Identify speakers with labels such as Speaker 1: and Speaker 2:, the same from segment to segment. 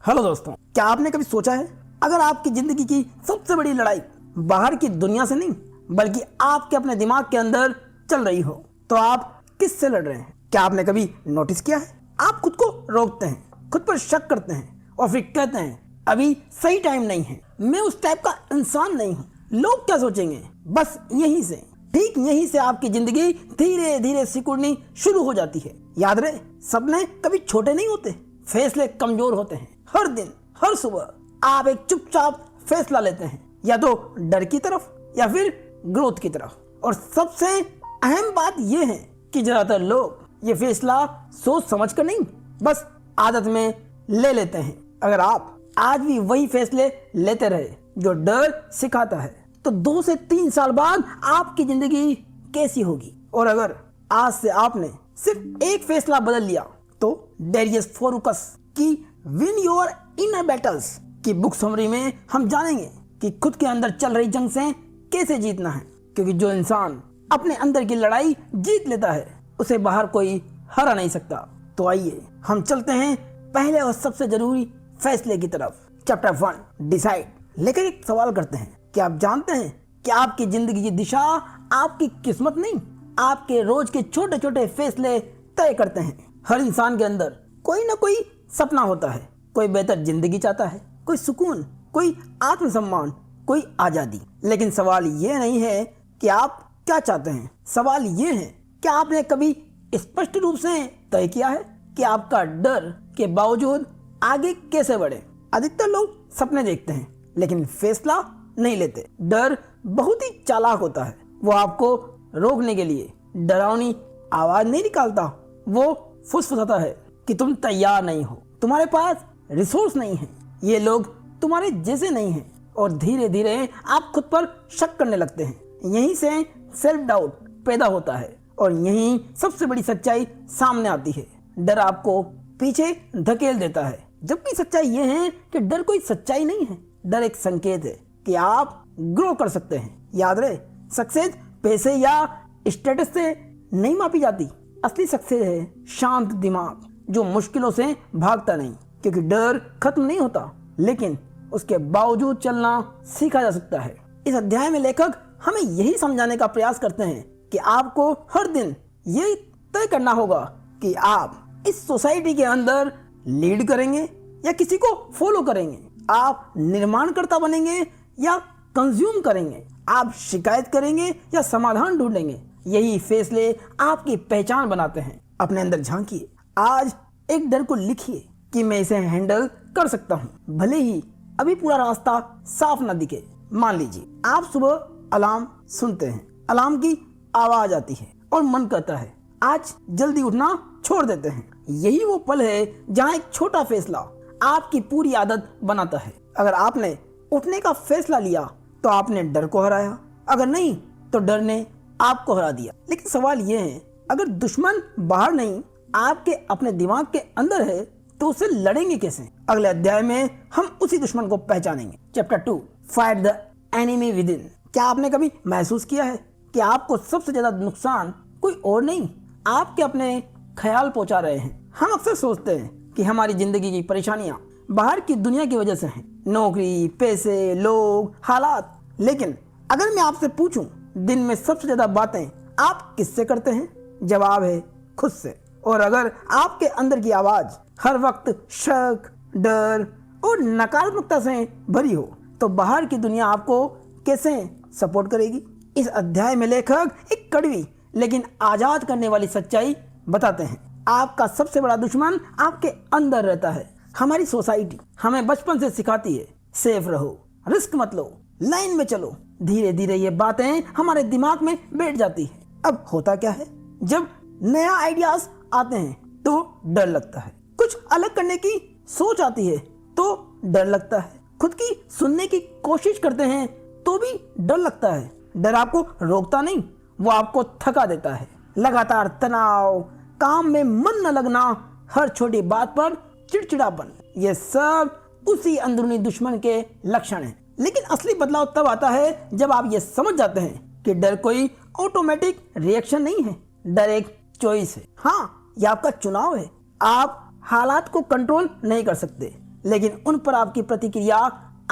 Speaker 1: Hello दोस्तों, क्या आपने कभी सोचा है अगर आपकी जिंदगी की सबसे बड़ी लड़ाई बाहर की दुनिया से नहीं बल्कि आपके अपने दिमाग के अंदर चल रही हो तो आप किससे लड़ रहे हैं? क्या आपने कभी नोटिस किया है? आप खुद को रोकते हैं, खुद पर शक करते हैं और फिर कहते हैं अभी सही टाइम नहीं है, मैं उस टाइप का इंसान नहीं हूँ, लोग क्या सोचेंगे। बस यहीं से, ठीक यहीं से आपकी जिंदगी धीरे धीरे सिकुड़नी शुरू हो जाती है। याद रहे, सपने कभी छोटे नहीं होते, फैसले कमजोर होते हैं। हर दिन हर सुबह आप एक चुपचाप फैसला लेते हैं, या तो डर की तरफ या फिर ग्रोथ की तरफ। और सबसे अहम बात यह है कि ज्यादातर लोग ये फैसला सोच समझ कर नहीं, बस आदत में ले लेते हैं। अगर आप आज भी वही फैसले लेते रहे जो डर सिखाता है तो 2 से 3 साल बाद आपकी जिंदगी कैसी होगी। और अगर आज से आपने सिर्फ एक फैसला बदल लिया तो डेरियस फोरुकस की विन योर इनर बैटल्स की बुक समरी में हम जानेंगे कि खुद के अंदर चल रही जंग से कैसे जीतना है। क्योंकि जो इंसान अपने अंदर की लड़ाई जीत लेता है उसे बाहर कोई हरा नहीं सकता। तो आइए हम चलते हैं पहले और सबसे जरूरी फैसले की तरफ। चैप्टर 1 डिसाइड लेकर एक सवाल करते हैं कि आप जानते हैं कि आपकी जिंदगी की दिशा आपकी किस्मत नहीं, आपके रोज के छोटे छोटे फैसले तय करते हैं। हर इंसान के अंदर कोई ना कोई सपना होता है, कोई बेहतर जिंदगी चाहता है, कोई सुकून, कोई आत्मसम्मान, कोई आजादी। लेकिन सवाल ये नहीं है कि आप क्या चाहते हैं, सवाल ये है कि आपने कभी स्पष्ट रूप से तय किया है कि आपका डर के बावजूद आगे कैसे बढ़े। अधिकतर लोग सपने देखते हैं लेकिन फैसला नहीं लेते। डर बहुत ही चालाक होता है, वो आपको रोकने के लिए डरावनी आवाज नहीं निकालता, वो फुसफुसाता है कि तुम तैयार नहीं हो, तुम्हारे पास रिसोर्स नहीं है, ये लोग तुम्हारे जैसे नहीं हैं। और धीरे धीरे आप खुद पर शक करने लगते हैं। यहीं से सेल्फ डाउट पैदा होता है और यहीं सबसे बड़ी सच्चाई सामने आती है। डर आपको पीछे धकेल देता है, जबकि सच्चाई ये है कि डर कोई सच्चाई नहीं है, डर एक संकेत है कि आप ग्रो कर सकते हैं। याद रहे, सक्सेस पैसे या स्टेटस से नहीं मापी जाती, असली सक्सेस है शांत दिमाग जो मुश्किलों से भागता नहीं। क्योंकि डर खत्म नहीं होता लेकिन उसके बावजूद चलना सीखा जा सकता है। इस अध्याय में लेखक हमें यही समझाने का प्रयास करते हैं कि आपको हर दिन ये तय करना होगा कि आप इस सोसाइटी के अंदर लीड करेंगे या किसी को फॉलो करेंगे, आप निर्माणकर्ता बनेंगे या कंज्यूम करेंगे, आप शिकायत करेंगे या समाधान ढूंढेंगे। यही फैसले आपकी पहचान बनाते हैं। अपने अंदर झांकिए, आज एक डर को लिखिए कि मैं इसे हैंडल कर सकता हूँ, भले ही अभी पूरा रास्ता साफ न दिखे। मान लीजिए आप सुबह अलार्म सुनते हैं, अलार्म की आवाज आती है और मन करता है आज जल्दी उठना छोड़ देते हैं। यही वो पल है जहाँ एक छोटा फैसला आपकी पूरी आदत बनाता है। अगर आपने उठने का फैसला लिया तो आपने डर को हराया, अगर नहीं तो डर ने आपको हरा दिया। लेकिन सवाल यह है, अगर दुश्मन बाहर नहीं आपके अपने दिमाग के अंदर है तो उसे लड़ेंगे कैसे? अगले अध्याय में हम उसी दुश्मन को पहचानेंगे। Chapter 2 fight the enemy with in. क्या आपने कभी महसूस किया है कि आपको सबसे ज्यादा नुकसान कोई और नहीं, आपके अपने ख्याल पहुंचा रहे हैं? हम अक्सर सोचते हैं कि हमारी जिंदगी की परेशानियां बाहर की दुनिया की वजह से हैं, नौकरी, पैसे, लोग, हालात। लेकिन अगर मैं आपसे पूछूं दिन में सबसे ज्यादा बातें आप किससे करते हैं? जवाब है खुद से। और अगर आपके अंदर की आवाज हर वक्त शक, डर और नकारात्मकता से भरी हो तो बाहर की दुनिया आपको कैसे सपोर्ट करेगी? इस अध्याय में लेखक एक कड़वी लेकिन आजाद करने वाली सच्चाई बताते हैं। आपका सबसे बड़ा दुश्मन आपके अंदर रहता है। हमारी सोसाइटी हमें बचपन से सिखाती है सेफ रहो, रिस्क मत लो, लाइन में चलो। धीरे धीरे ये बातें हमारे दिमाग में बैठ जाती है। अब होता क्या है, जब नया आइडियाज आते हैं तो डर लगता है, कुछ अलग करने की सोच आती है तो डर लगता है, खुद की सुनने की कोशिश करते हैं तो भी डर लगता है। डर आपको रोकता नहीं, वो आपको थका देता है। लगातार तनाव, काम में मन न लगना, हर छोटी बात पर चिड़चिड़ापन, ये सब उसी अंदरूनी दुश्मन के लक्षण हैं। लेकिन असली बदलाव तब आता है जब आप ये समझ जाते हैं कि डर कोई ऑटोमेटिक रिएक्शन नहीं है, डर एक चॉइस है। हाँ, ये आपका चुनाव है। आप हालात को कंट्रोल नहीं कर सकते लेकिन उन पर आपकी प्रतिक्रिया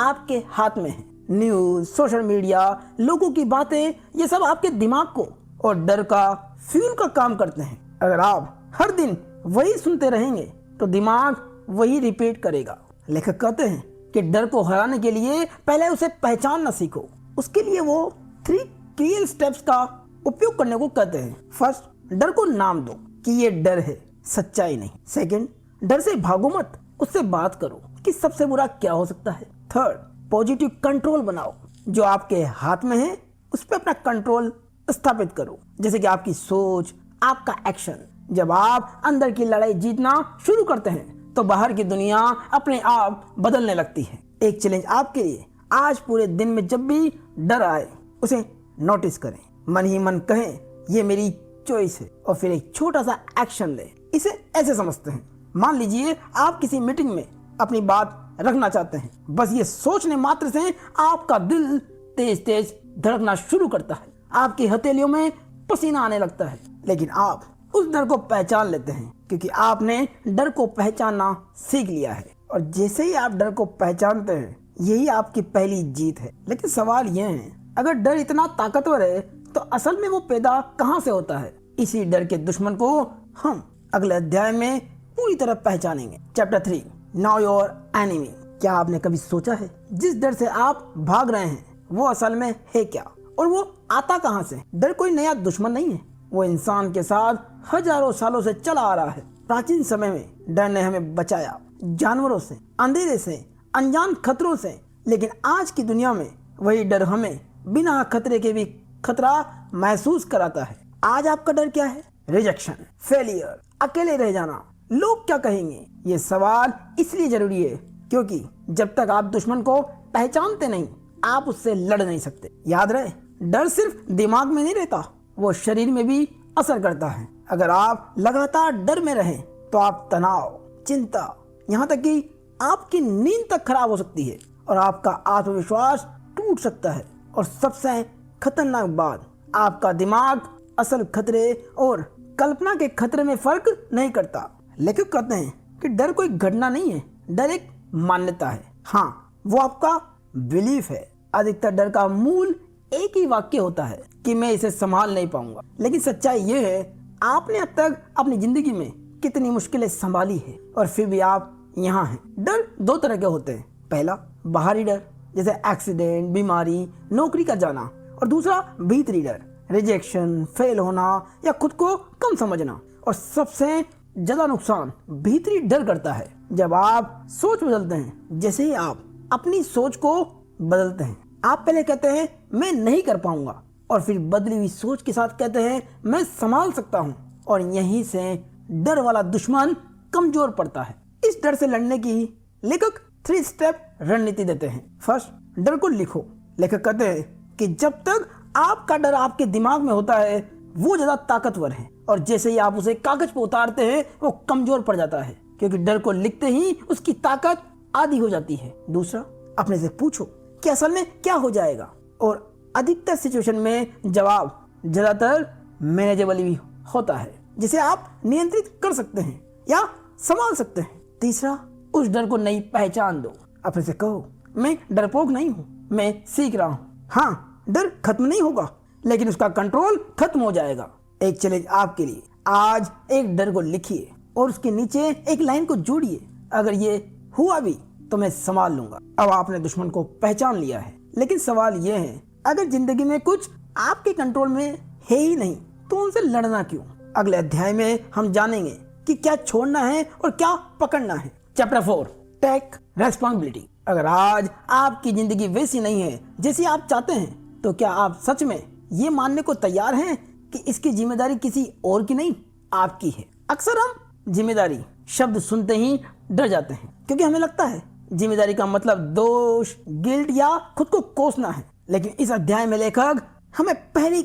Speaker 1: आपके हाथ में है। न्यूज, सोशल मीडिया, लोगों की बातें, ये सब आपके दिमाग को और डर का फ्यूल का काम करते हैं। अगर आप हर दिन वही सुनते रहेंगे तो दिमाग वही रिपीट करेगा। लेखक कहते हैं कि डर को हराने के लिए पहले उसे पहचानना सीखो। उसके लिए वो 3 क्लियर स्टेप्स का उपयोग करने को कहते हैं। फर्स्ट, डर को नाम दो कि ये डर है, सच्चाई नहीं। सेकंड, डर से भागो मत, उससे बात करो कि सबसे बुरा क्या हो सकता है। थर्ड, पॉजिटिव कंट्रोल बनाओ, जो आपके हाथ में है उस पर अपना कंट्रोल स्थापित करो, जैसे कि आपकी सोच, आपका एक्शन। जब आप अंदर की लड़ाई जीतना शुरू करते हैं तो बाहर की दुनिया अपने आप बदलने लगती है। एक चैलेंज आपके लिए, आज पूरे दिन में जब भी डर आए उसे नोटिस करें, मन ही मन कहें ये मेरी चॉइस है, और फिर एक छोटा सा एक्शन लें। इसे ऐसे समझते हैं, मान लीजिए आप किसी मीटिंग में अपनी बात रखना चाहते हैं। बस ये सोचने मात्र से आपका दिल तेज तेज धड़कना शुरू करता है, आपकी हथेलियों में पसीना आने लगता है। लेकिन आप उस डर को पहचान लेते हैं क्योंकि आपने डर को पहचानना सीख लिया है। और जैसे ही आप डर को पहचानते हैं, यही आपकी पहली जीत है। लेकिन सवाल यह है, अगर डर इतना ताकतवर है तो असल में वो पैदा कहाँ से होता है? इसी डर के दुश्मन को हम अगले अध्याय में पूरी तरह पहचानेंगे। Chapter 3, now your enemy. क्या आपने कभी सोचा है जिस डर से आप भाग रहे हैं वो असल में है क्या, और वो आता कहाँ से? डर कोई नया दुश्मन नहीं है, वो इंसान के साथ हजारों सालों से चला आ रहा है। प्राचीन समय में डर ने हमें बचाया, जानवरों से, अंधेरे से, अनजान खतरों से। लेकिन आज की दुनिया में वही डर हमें बिना खतरे के भी खतरा महसूस कराता है। आज आपका डर क्या है? रिजेक्शन, फेलियर, अकेले रह जाना, लोग क्या कहेंगे? ये सवाल इसलिए जरूरी है क्योंकि जब तक आप दुश्मन को पहचानते नहीं, आप उससे लड़ नहीं सकते। याद रहे, डर सिर्फ दिमाग में नहीं रहता, वो शरीर में भी असर करता है। अगर आप लगातार डर में रहें तो आप तनाव, चिंता, यहाँ तक कि आपकी नींद तक खराब हो सकती है और आपका आत्मविश्वास टूट सकता है। और सबसे खतरनाक बात, आपका दिमाग असल खतरे और कल्पना के खतरे में फर्क नहीं करता। लेखक कहते हैं कि डर कोई घटना नहीं है, डर एक मान्यता है। हाँ, वो आपका बिलीफ है। अधिकतर डर का मूल एक ही वाक्य होता है कि मैं इसे संभाल नहीं पाऊंगा। लेकिन सच्चाई ये है, आपने अब तक अपनी जिंदगी में कितनी मुश्किलें संभाली है और फिर भी आप यहाँ हैं। डर 2 तरह के होते हैं। पहला, बाहरी डर, जैसे एक्सीडेंट, बीमारी, नौकरी का जाना। और दूसरा, भीतरी डर, रिजेक्शन, फेल होना या खुद को कम समझना। और सबसे ज्यादा नुकसान भीतरी डर करता है जब आप सोच बदलते हैं। जैसे ही आप अपनी सोच को बदलते हैं, आप पहले कहते हैं मैं नहीं कर पाऊंगा, और फिर बदली हुई सोच के साथ कहते हैं मैं संभाल सकता हूं, और यहीं से डर वाला दुश्मन कमजोर पड़ता है। इस डर से लड़ने की लेखक 3 स्टेप रणनीति देते हैं। फर्स्ट, डर को लिखो। लेखक कहते हैं कि जब तक आपका डर आपके दिमाग में होता है वो ज्यादा ताकतवर है, और जैसे ही आप उसे कागज पर उतारते हैं वो कमजोर पड़ जाता है, क्योंकि डर को लिखते ही उसकी ताकत आधी हो जाती है। दूसरा, अपने से पूछो कि असल में क्या हो जाएगा, और अधिकतर सिचुएशन में जवाब ज्यादातर मैनेजेबल भी होता है, जिसे आप नियंत्रित कर सकते हैं या संभाल सकते हैं। तीसरा, उस डर को नई पहचान दो। अपने से कहो मैं डरपोक नहीं हूँ, मैं सीख रहा हूँ। हाँ, डर खत्म नहीं होगा, लेकिन उसका कंट्रोल खत्म हो जाएगा। एक चैलेंज आपके लिए, आज एक डर को लिखिए और उसके नीचे एक लाइन को जोड़िए, अगर ये हुआ भी तो मैं संभाल लूंगा। अब आपने दुश्मन को पहचान लिया है, लेकिन सवाल यह है, अगर जिंदगी में कुछ आपके कंट्रोल में है ही नहीं तो उनसे लड़ना क्यों? अगले अध्याय में हम जानेंगे कि क्या छोड़ना है और क्या पकड़ना है। Chapter 4, take responsibility. अगर आज आपकी जिंदगी वैसी नहीं है जैसी आप चाहते हैं, तो क्या आप सच में ये मानने को तैयार हैं कि इसकी जिम्मेदारी किसी और की नहीं, आपकी है? अक्सर हम जिम्मेदारी शब्द सुनते ही डर जाते हैं, क्योंकि हमें लगता है जिम्मेदारी का मतलब दोष, गिल्ट या खुद को कोसना है। लेकिन इस अध्याय में लेखक हमें पहली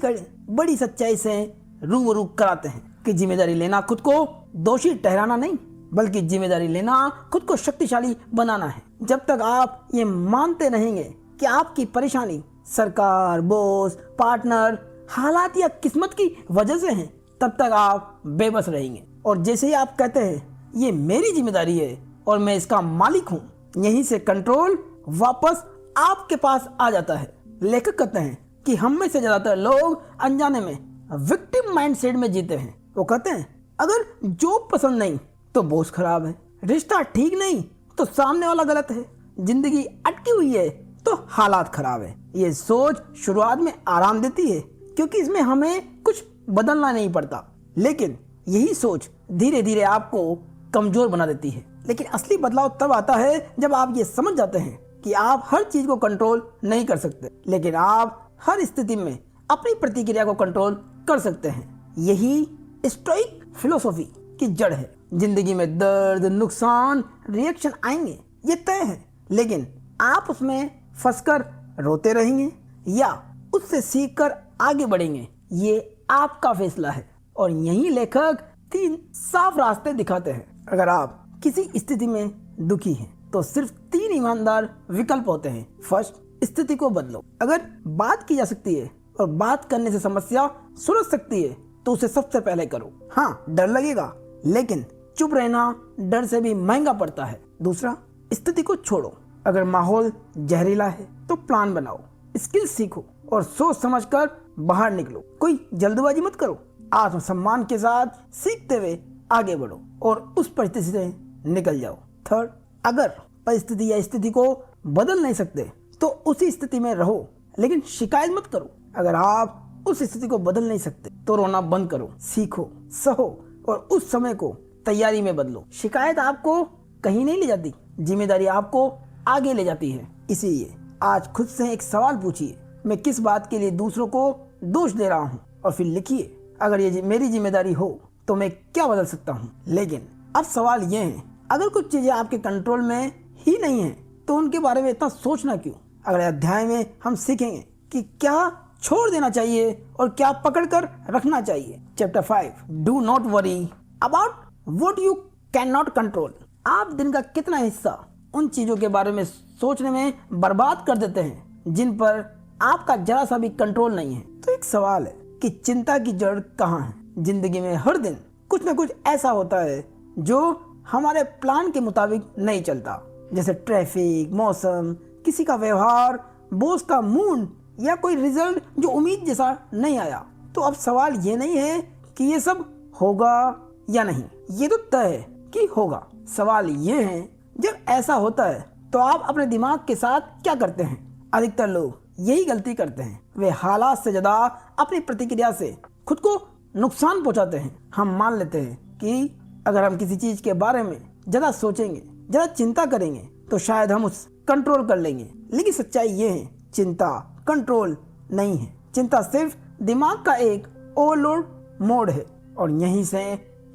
Speaker 1: बड़ी सच्चाई से रूबरू कराते हैं कि जिम्मेदारी लेना खुद को दोषी ठहराना नहीं, बल्कि जिम्मेदारी लेना खुद को शक्तिशाली बनाना है। जब तक आप ये मानते रहेंगे कि आपकी परेशानी सरकार, बॉस, पार्टनर, हालात या किस्मत की वजह से है, तब तक आप बेबस रहेंगे। और जैसे ही आप कहते हैं ये मेरी जिम्मेदारी है और मैं इसका मालिक हूँ, यहीं से कंट्रोल वापस आपके पास आ जाता है। लेखक कहते हैं कि हम में से ज्यादातर लोग अनजाने में विक्टिम माइंडसेट में जीते हैं। वो कहते हैं अगर जॉब पसंद नहीं तो बॉस खराब है, रिश्ता ठीक नहीं तो सामने वाला गलत है, जिंदगी अटकी हुई है तो हालात खराब है। ये सोच शुरुआत में आराम देती है क्योंकि इसमें हमें कुछ बदलना नहीं पड़ता, लेकिन यही सोच धीरे धीरे आपको कमजोर बना देती है। लेकिन असली बदलाव तब आता है जब आप ये समझ जाते हैं कि आप हर चीज को कंट्रोल नहीं कर सकते, लेकिन आप हर स्थिति में अपनी प्रतिक्रिया को कंट्रोल कर सकते हैं। यही स्टोइक फिलोसॉफी की जड़ है। जिंदगी में दर्द, नुकसान, रिएक्शन आएंगे, ये तय है, लेकिन आप उसमें फंसकर रोते रहेंगे या उससे सीखकर आगे बढ़ेंगे, ये आपका फैसला है। और यही लेखक 3 साफ रास्ते दिखाते हैं। अगर आप किसी स्थिति में दुखी हैं तो सिर्फ 3 ईमानदार विकल्प होते हैं। फर्स्ट, स्थिति को बदलो। अगर बात की जा सकती है और बात करने से समस्या सुलझ सकती है तो उसे सबसे पहले करो। हाँ, डर लगेगा, लेकिन चुप रहना डर से भी महंगा पड़ता है। दूसरा, स्थिति को छोड़ो। अगर माहौल जहरीला है तो प्लान बनाओ, स्किल सीखो और सोच समझकर बाहर निकलो। कोई जल्दबाजी मत करो, आत्मसम्मान के साथ सीखते हुए आगे बढ़ो और उस परिस्थिति से निकल जाओ। थर्ड, अगर परिस्थिति या स्थिति को बदल नहीं सकते तो उसी स्थिति में रहो, लेकिन शिकायत मत करो। अगर आप उस स्थिति को बदल नहीं सकते तो रोना बंद करो, सीखो, सहो और उस समय को तैयारी में बदलो। शिकायत आपको कहीं नहीं ले जाती, जिम्मेदारी आपको आगे ले जाती है। इसीलिए आज खुद से एक सवाल पूछिए, मैं किस बात के लिए दूसरों को दोष दे रहा हूँ, और फिर लिखिए अगर ये मेरी जिम्मेदारी हो तो मैं क्या बदल सकता हूँ। लेकिन अब सवाल ये है, अगर कुछ चीजें आपके कंट्रोल में ही नहीं है तो उनके बारे में इतना सोचना क्यों। अगले अध्याय में हम सीखेंगे कि क्या छोड़ देना चाहिए और क्या पकड़ कर रखना चाहिए। Chapter 5, do not worry about what you can not control. आप दिन का कितना हिस्सा उन चीजों के बारे में सोचने में बर्बाद कर देते हैं जिन पर आपका जरा सा भी कंट्रोल नहीं है। तो एक सवाल है कि चिंता की जड़ कहाँ है। जिंदगी में हर दिन कुछ न कुछ ऐसा होता है जो हमारे प्लान के मुताबिक नहीं चलता, जैसे ट्रैफिक, मौसम, किसी का व्यवहार, बॉस का मूड या कोई रिजल्ट जो उम्मीद जैसा नहीं आया। तो अब सवाल ये नहीं है कि ये सब होगा या नहीं, ये तो तय है कि होगा। सवाल ये है जब ऐसा होता है तो आप अपने दिमाग के साथ क्या करते हैं। अधिकतर लोग यही गलती करते हैं, वे हालात से ज्यादा अपनी प्रतिक्रिया से खुद को नुकसान पहुंचाते हैं। हम मान लेते हैं कि अगर हम किसी चीज के बारे में ज्यादा सोचेंगे, ज्यादा चिंता करेंगे तो शायद हम उस कंट्रोल कर लेंगे। लेकिन सच्चाई ये है, चिंता कंट्रोल नहीं है। चिंता सिर्फ दिमाग का एक ओवरलोड मोड है और यहीं से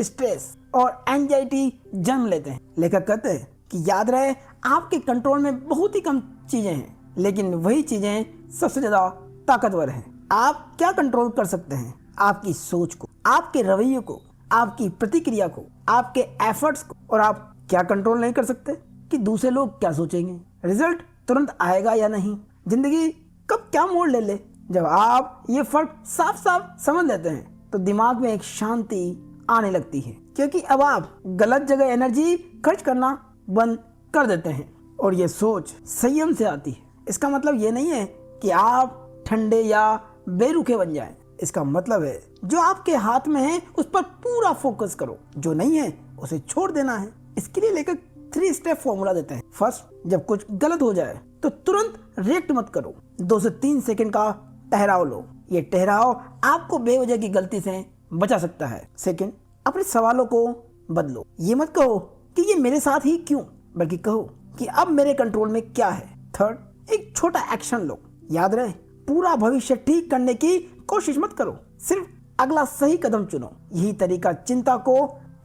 Speaker 1: स्ट्रेस और एंजाइटी जन्म लेते हैं। लेखक कहते हैं कि याद रहे, आपके कंट्रोल में बहुत ही कम चीजें हैं, लेकिन वही चीजें सबसे ज्यादा ताकतवर हैं। आप क्या कंट्रोल कर सकते हैं? आपकी सोच को, आपके रवैये को, आपकी प्रतिक्रिया को, आपके एफर्ट्स को। और आप क्या कंट्रोल नहीं कर सकते कि दूसरे लोग क्या सोचेंगे, रिजल्ट तुरंत आएगा या नहीं, जिंदगी कब क्या मोड़ ले ले। जब आप ये फर्क साफ साफ समझ लेते हैं तो दिमाग में एक शांति आने लगती है, क्योंकि अब आप गलत जगह एनर्जी खर्च करना बंद कर देते हैं और ये सोच संयम से आती है। इसका मतलब ये नहीं है कि आप ठंडे या बेरुखे बन जाएं। इसका मतलब है जो आपके हाथ में है उस पर पूरा फोकस करो, जो नहीं है उसे छोड़ देना है। इसके लिए लेखक 3 स्टेप फॉर्मूला देते हैं। फर्स्ट, जब कुछ गलत हो जाए तो तुरंत रिएक्ट मत करो, 2 से 3 सेकंड का ठहराव लो। ये ठहराव आपको बेवजह की गलती से बचा सकता है। सेकंड, अपने सवालों को बदलो। ये मत कहो कि ये मेरे साथ ही क्यों, बल्कि कहो कि अब मेरे कंट्रोल में क्या है। थर्ड, एक छोटा एक्शन लो। याद रहे, पूरा भविष्य ठीक करने की कोशिश मत करो, सिर्फ अगला सही कदम चुनो। यही तरीका चिंता को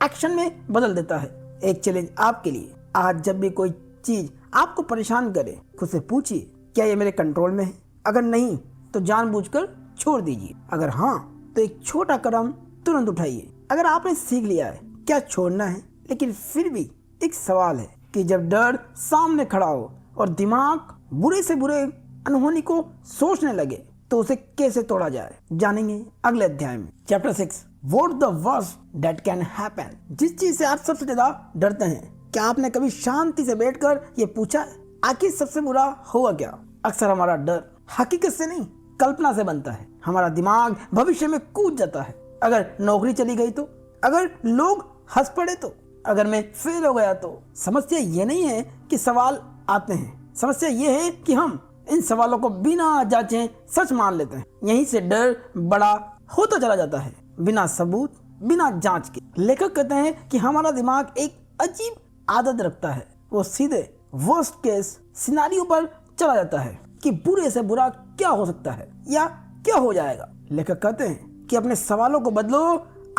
Speaker 1: एक्शन में बदल देता है। एक चैलेंज आपके लिए, आज जब भी कोई चीज आपको परेशान करे, खुद से पूछिए क्या ये मेरे कंट्रोल में है। अगर नहीं तो जानबूझकर छोड़ दीजिए, अगर हाँ तो एक छोटा कदम तुरंत उठाइए। अगर आपने सीख लिया है क्या छोड़ना है, लेकिन फिर भी एक सवाल है कि जब डर सामने खड़ा हो और दिमाग बुरे से बुरे अनहोनी को सोचने लगे तो उसे कैसे तोड़ा जाए, जानेंगे अगले अध्याय में। Chapter 6, what the worst that can happen. जिस चीज से आप सबसे ज्यादा डरते हैं क्या आपने कभी शांति से बैठकर ये पूछा है, आखिर सबसे बुरा होगा क्या? अक्सर हमारा डर हकीकत से नहीं, कल्पना से बनता है। हमारा दिमाग भविष्य में कूद जाता है। अगर नौकरी चली गई तो, अगर लोग हंस पड़े तो, अगर मैं फेल हो गया तो। समस्या ये नहीं है कि सवाल आते हैं, समस्या ये है कि हम इन सवालों को बिना जांचे सच मान लेते हैं। यहीं से डर बड़ा होता चला जाता है, बिना सबूत, बिना जांच के। लेखक कहते हैं कि हमारा दिमाग एक अजीब आदत रखता है, वो सीधे वर्स्ट केस सिनारियो पर चला जाता है कि बुरे से बुरा क्या हो सकता है या क्या हो जाएगा। लेखक कहते हैं कि अपने सवालों को बदलो,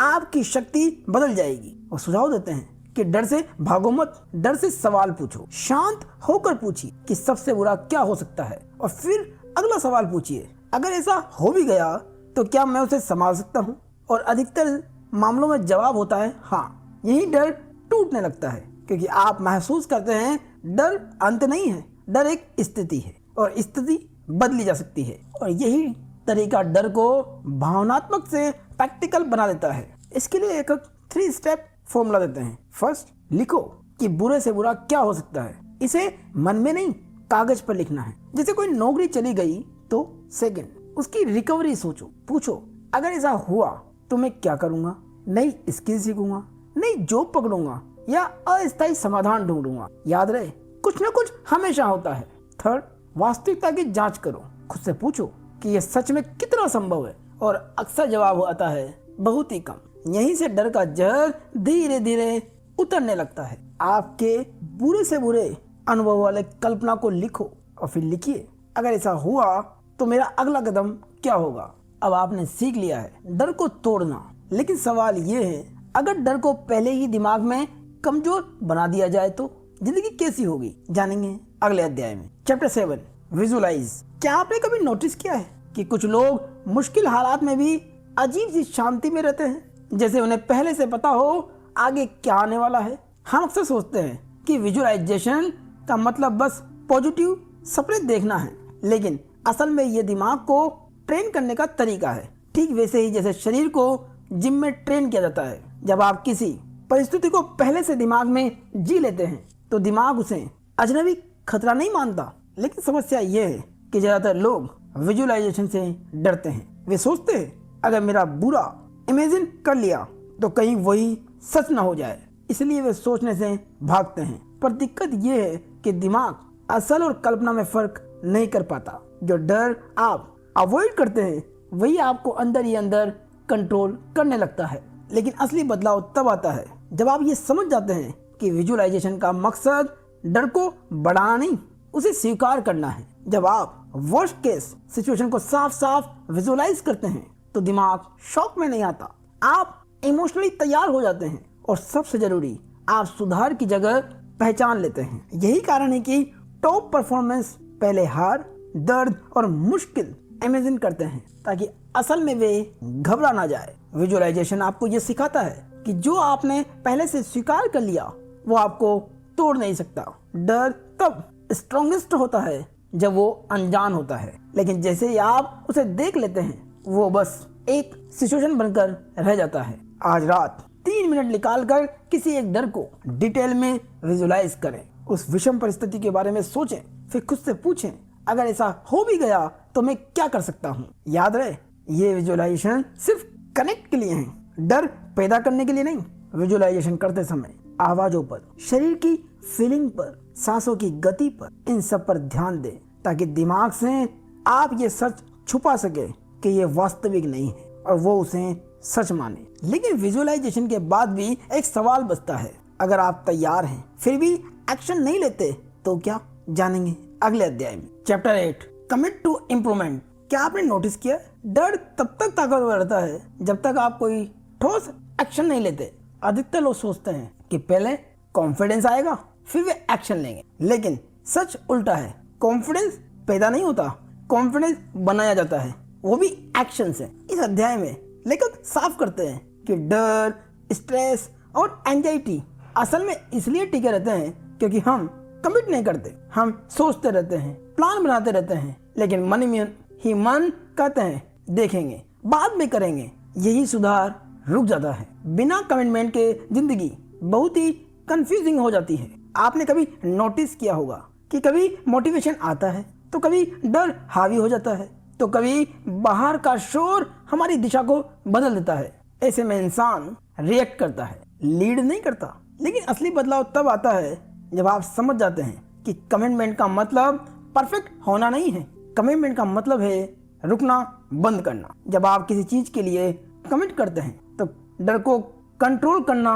Speaker 1: आपकी शक्ति बदल जाएगी। और सुझाव देते हैं कि डर से भागो मत, डर से सवाल पूछो। शांत होकर पूछिए कि सबसे बुरा क्या हो सकता है, और फिर अगला सवाल पूछिए, अगर ऐसा हो भी गया तो क्या मैं उसे संभाल सकता हूँ? और अधिकतर मामलों में जवाब होता है हाँ। यही डर टूटने लगता है, क्योंकि आप महसूस करते हैं डर अंत नहीं है, डर एक स्थिति है और स्थिति बदली जा सकती है। और यही तरीका डर को भावनात्मक से प्रैक्टिकल बना देता है। इसके लिए एक 3 स्टेप फॉर्मूला देते हैं। फर्स्ट, लिखो कि बुरे से बुरा क्या हो सकता है। इसे मन में नहीं, कागज पर लिखना है। जैसे कोई नौकरी चली गई तो सेकंड, उसकी रिकवरी सोचो। पूछो, अगर ऐसा हुआ तो मैं क्या करूंगा? नई स्किल सीखूंगा, नई जॉब पकड़ूंगा या अस्थायी समाधान ढूंढूंगा। याद रहे, कुछ ना कुछ हमेशा होता है। थर्ड, वास्तविकता की जांच करो। खुद से पूछो कि यह सच में कितना संभव है, और अक्सर जवाब आता है बहुत ही कम। यहीं से डर का जहर धीरे धीरे उतरने लगता है। आपके बुरे से बुरे अनुभव वाले कल्पना को लिखो और फिर लिखिए, अगर ऐसा हुआ तो मेरा अगला कदम क्या होगा। अब आपने सीख लिया है डर को तोड़ना, लेकिन सवाल ये है, अगर डर को पहले ही दिमाग में कमजोर बना दिया जाए तो जिंदगी कैसी होगी? जानेंगे अगले अध्याय में। Chapter 7, visualise. क्या आपने कभी नोटिस किया है कि कुछ लोग मुश्किल हालात में भी अजीब सी शांति में रहते हैं, जैसे उन्हें पहले से पता हो आगे क्या आने वाला है? हम अक्सर सोचते हैं कि विजुअलाइजेशन का मतलब बस पॉजिटिव सपने देखना है, लेकिन असल में ये दिमाग को ट्रेन करने का तरीका है। ठीक वैसे ही जैसे शरीर को जिम में ट्रेन किया जाता है। जब आप किसी परिस्थिति को पहले से दिमाग में जी लेते हैं तो दिमाग उसे अजनबी खतरा नहीं मानता। लेकिन समस्या ये है कि ज्यादातर लोग विजुअलाइजेशन से डरते हैं। वे सोचते हैं अगर मेरा बुरा इमेजिन कर लिया तो कहीं वही सच ना हो जाए, इसलिए वे सोचने से भागते हैं। पर दिक्कत ये है कि दिमाग असल और कल्पना में फर्क नहीं कर पाता। जो डर आप अवॉइड करते हैं वही आपको अंदर ही अंदर कंट्रोल करने लगता है। लेकिन असली बदलाव तब आता है जब आप ये समझ जाते हैं कि विजुअलाइजेशन का मकसद डर को बढ़ाना नहीं, उसे स्वीकार करना है। जब आप वर्स्ट केस सिचुएशन को साफ साफ विजुअलाइज करते हैं तो दिमाग शॉक में नहीं आता, आप इमोशनली तैयार हो जाते हैं, और सबसे जरूरी, आप सुधार की जगह पहचान लेते हैं। यही कारण है कि टॉप परफॉर्मेंस पहले हार, दर्द और मुश्किल इमेजिन करते हैं ताकि असल में वे घबरा ना जाए। विजुअलाइजेशन आपको यह सिखाता है कि जो आपने पहले से स्वीकार कर लिया वो आपको तोड़ नहीं सकता। डर तब स्ट्रॉन्गेस्ट होता है जब वो अनजान होता है, लेकिन जैसे ही आप उसे देख लेते हैं वो बस एक सिचुएशन बनकर रह जाता है। आज रात 3 मिनट निकाल कर किसी एक डर को डिटेल में विजुअलाइज करें। उस विषम परिस्थिति के बारे में सोचें, फिर खुद से पूछें, अगर ऐसा हो भी गया तो मैं क्या कर सकता हूँ? याद रहे, ये विजुअलाइजेशन सिर्फ कनेक्ट के लिए है, डर पैदा करने के लिए नहीं। विजुअलाइजेशन करते समय आवाजों पर, शरीर की फीलिंग पर, सांसों की गति पर, इन सब पर ध्यान दें ताकि दिमाग से आप ये सच छुपा सके कि ये वास्तविक नहीं है और वो उसे सच माने। लेकिन विजुअलाइजेशन के बाद भी एक सवाल बचता है, अगर आप तैयार हैं फिर भी एक्शन नहीं लेते तो क्या? जानेंगे अगले अध्याय में। Chapter 8, commit to improvement. क्या आपने नोटिस किया, डर तब तक ताकतवर रहता है जब तक आप कोई ठोस एक्शन नहीं लेते। अधिकतर लोग सोचते हैं कि पहले कॉन्फिडेंस आएगा फिर वे एक्शन लेंगे, लेकिन सच उल्टा है। कॉन्फिडेंस पैदा नहीं होता, कॉन्फिडेंस बनाया जाता है, वो भी एक्शन से। इस अध्याय में लेखक साफ करते हैं कि डर, स्ट्रेस और एंजाइटी असल में इसलिए टिके रहते हैं क्योंकि हम कमिट नहीं करते। हम सोचते रहते हैं, प्लान बनाते रहते हैं, लेकिन मन में ही मन कहते हैं देखेंगे, बाद में करेंगे। यही सुधार रुक जाता है। बिना कमिटमेंट के जिंदगी बहुत ही कंफ्यूजिंग हो जाती है। आपने कभी नोटिस किया होगा कि कभी मोटिवेशन आता है तो कभी डर हावी हो जाता है, तो कभी बाहर का शोर हमारी दिशा को बदल देता है। ऐसे में इंसान रिएक्ट करता है, लीड नहीं करता। लेकिन असली बदलाव तब आता है जब आप समझ जाते हैं कि कमिटमेंट का मतलब परफेक्ट होना नहीं है। कमिटमेंट का मतलब है रुकना बंद करना। जब आप किसी चीज के लिए कमिट करते हैं तो डर को कंट्रोल करना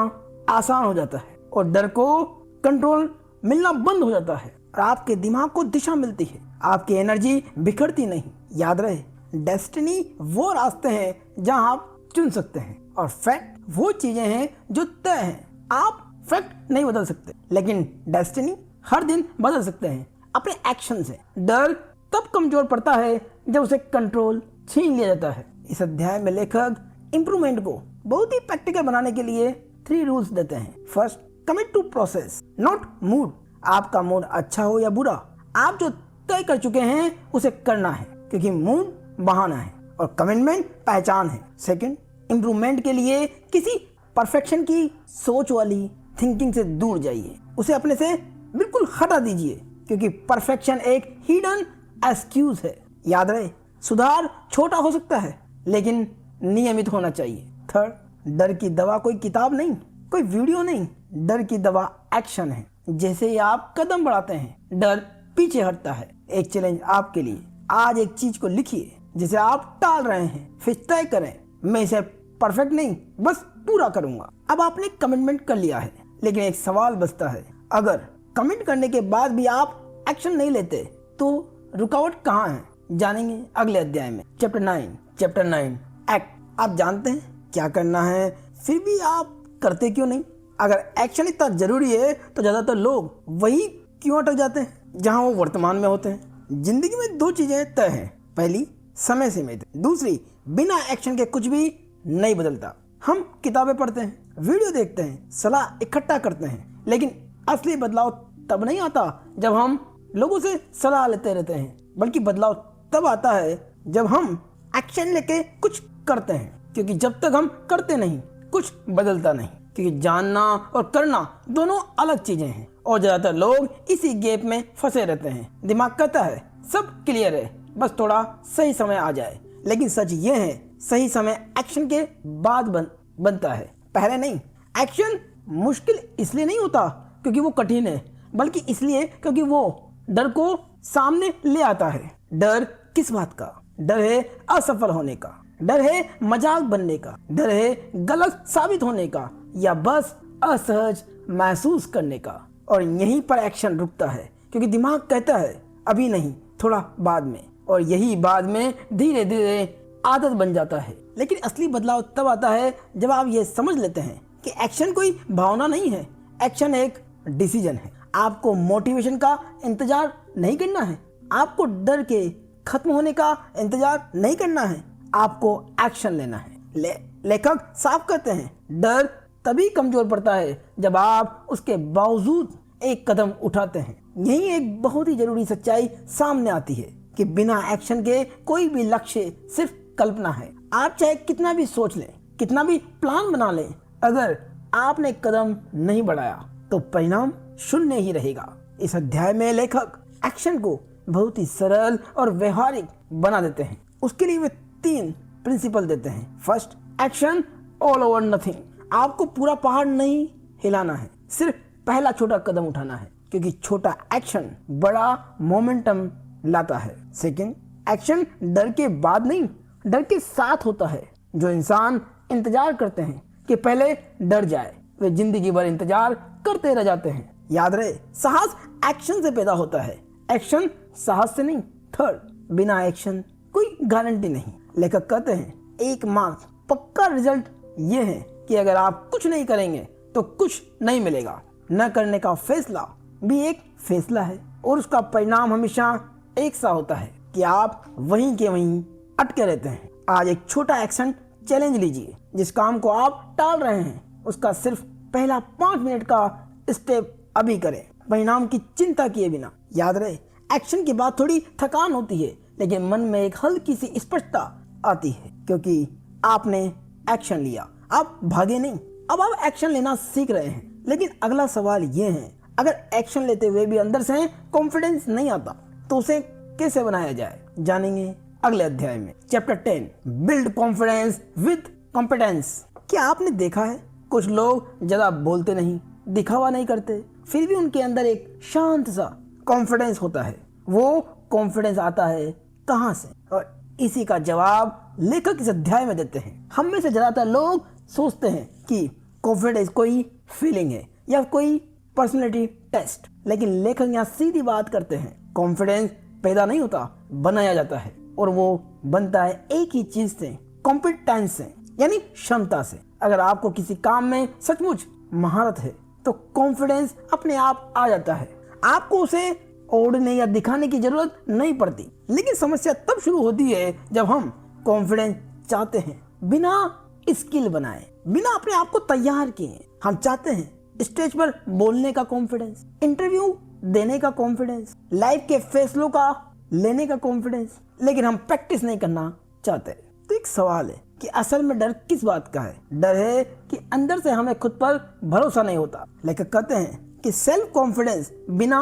Speaker 1: आसान हो जाता है और डर को कंट्रोल मिलना बंद हो जाता है और आपके दिमाग को दिशा मिलती है, आपकी एनर्जी बिखरती नहीं। याद रहे, डेस्टिनी वो रास्ते हैं जहां आप चुन सकते हैं और फैक्ट वो चीजें हैं जो तय हैं। आप फैक्ट नहीं बदल सकते लेकिन डेस्टिनी हर दिन बदल सकते हैं अपने एक्शन से। डर तब कमजोर पड़ता है जब उसे कंट्रोल छीन लिया जाता है। इस अध्याय में लेखक इंप्रूवमेंट को बहुत ही प्रैक्टिकल बनाने के लिए 3 रूल्स देते हैं। First, commit to process not mood. आपका मूड अच्छा हो या बुरा, आप जो तय कर चुके हैं उसे करना है, क्योंकि मूड बहाना है और कमिटमेंट पहचान है। सेकंड, इंप्रूवमेंट के लिए किसी परफेक्शन की सोच वाली थिंकिंग से दूर जाइए, उसे अपने से बिल्कुल हटा दीजिए, क्योंकि परफेक्शन एक हिडन एक्सक्यूज है। याद रहे, सुधार छोटा हो सकता है लेकिन नियमित होना चाहिए। थर्ड, डर की दवा कोई किताब नहीं, कोई वीडियो नहीं, डर की दवा एक्शन है। जैसे ही आप कदम बढ़ाते हैं डर पीछे हटता है। एक चैलेंज आपके लिए, आज एक चीज को लिखिए जिसे आप टाल रहे हैं, फिर तय करें मैं इसे परफेक्ट नहीं बस पूरा करूंगा। अब आपने कमिटमेंट कर लिया है, लेकिन एक सवाल बचता है, अगर कमिट करने के बाद भी आप एक्शन नहीं लेते तो रुकावट कहाँ है? जानेंगे अगले अध्याय में। Chapter 9 act. आप जानते हैं क्या करना है, फिर भी आप करते क्यों नहीं? अगर एक्शन इतना जरूरी है तो ज्यादातर लोग वही क्यों अटक जाते हैं जहां वो वर्तमान में होते हैं। जिंदगी में 2 चीजें तय हैं, पहली समय सीमित, दूसरी बिना एक्शन के कुछ भी नहीं बदलता। हम किताबें पढ़ते हैं, वीडियो देखते हैं, सलाह इकट्ठा करते हैं, लेकिन असली बदलाव तब नहीं आता जब हम लोगों से सलाह लेते रहते हैं, बल्कि बदलाव तब आता है जब हम एक्शन लेके कुछ करते हैं। क्योंकि जब तक हम करते नहीं कुछ बदलता नहीं, क्योंकि जानना और करना दोनों अलग चीजें हैं और ज्यादातर लोग इसी गैप में फंसे रहते हैं। दिमाग कहता है सब क्लियर है, बस थोड़ा सही समय आ जाए, लेकिन सच ये है सही समय एक्शन के बाद बनता है, पहले नहीं। एक्शन मुश्किल इसलिए नहीं होता क्योंकि वो कठिन है, बल्कि इसलिए क्योंकि वो डर को सामने ले आता है। डर किस बात का? डर है असफल होने का, डर है मजाक बनने का, डर है गलत साबित होने का, या बस असहज महसूस करने का। और यहीं पर एक्शन रुकता है, क्योंकि दिमाग कहता है अभी नहीं, थोड़ा बाद में, और यही बाद में धीरे धीरे आदत बन जाता है। लेकिन असली बदलाव तब आता है जब आप ये समझ लेते हैं कि एक्शन कोई भावना नहीं है, एक्शन एक डिसीजन है। आपको मोटिवेशन का इंतजार नहीं करना है, आपको डर के खत्म होने का इंतजार नहीं करना है, आपको एक्शन लेना है। लेखक साफ कहते हैं डर तभी कमजोर पड़ता है जब आप उसके बावजूद एक कदम उठाते हैं। यही एक बहुत ही जरूरी सच्चाई सामने आती है कि बिना एक्शन के कोई भी लक्ष्य सिर्फ कल्पना है। आप चाहे कितना भी सोच लें, कितना भी प्लान बना लें, अगर आपने कदम नहीं बढ़ाया तो परिणाम शून्य ही रहेगा। इस अध्याय में लेखक एक्शन को बहुत ही सरल और व्यवहारिक बना देते हैं। उसके लिए वे 3 प्रिंसिपल देते हैं। First, action all over nothing. आपको पूरा पहाड़ नहीं हिलाना है, सिर्फ पहला छोटा कदम उठाना है, क्योंकि छोटा एक्शन बड़ा मोमेंटम लाता है। सेकंड, एक्शन डर के बाद नहीं, डर के साथ होता है। जो इंसान इंतजार करते हैं कि पहले डर जाए, वे जिंदगी भर इंतजार करते रह जाते हैं। याद रहे, साहस एक्शन से पैदा होता है, एक्शन साहस से नहीं। थर्ड, बिना एक्शन कोई गारंटी नहीं। लेखक कहते हैं एकमात्र पक्का रिजल्ट ये है कि अगर आप कुछ नहीं करेंगे तो कुछ नहीं मिलेगा। न करने का फैसला भी एक फैसला है और उसका परिणाम हमेशा एक सा होता है कि आप वहीं के वहीं अटके रहते हैं। आज एक छोटा एक्शन चैलेंज लीजिए। जिस काम को आप टाल रहे हैं उसका सिर्फ पहला 5 मिनट का स्टेप अभी करें, परिणाम की चिंता किए बिना। याद रहे, एक्शन के बाद थोड़ी थकान होती है, लेकिन मन में एक हल्की सी स्पष्टता आती है, क्योंकि आपने एक्शन लिया। आप भागे नहीं, अब आप एक्शन लेना सीख रहे हैं। लेकिन अगला सवाल ये है, अगर एक्शन लेते हुए भी अंदर से कॉन्फिडेंस नहीं आता तो उसे कैसे बनाया जाए, जानेंगे अगले अध्याय में। Chapter 10, build confidence with competence. क्या आपने देखा है कुछ लोग ज्यादा बोलते नहीं, दिखावा नहीं करते, फिर भी उनके अंदर एक शांत सा कॉन्फिडेंस होता है। वो कॉन्फिडेंस आता है कहाँ से? और इसी का जवाब लेखक इस अध्याय में देते हैं। हम में से ज्यादातर लोग सोचते हैं कि कॉन्फिडेंस कोई फीलिंग है या कोई पर्सनैलिटी टेस्ट, लेकिन लेखक यहाँ सीधी बात करते हैं। कॉन्फिडेंस पैदा नहीं होता, बनाया जाता है, और वो बनता है एक ही चीज से, कॉम्पिटेंस से, यानी क्षमता से। अगर आपको किसी काम में सचमुच महारत है तो कॉन्फिडेंस अपने आप आ जाता है, आपको उसे ओढ़ने या दिखाने की जरूरत नहीं पड़ती। लेकिन समस्या तब शुरू होती है जब हम कॉन्फिडेंस चाहते हैं बिना स्किल बनाए, बिना अपने आप को तैयार किए। हम चाहते हैं स्टेज पर बोलने का कॉन्फिडेंस, इंटरव्यू देने का कॉन्फिडेंस, लाइफ के फैसलों का लेने का कॉन्फिडेंस, लेकिन हम प्रैक्टिस नहीं करना चाहते। तो एक सवाल है कि असल में डर किस बात का है? डर है कि अंदर से हमें खुद पर भरोसा नहीं होता। लेखक कहते हैं कि सेल्फ कॉन्फिडेंस बिना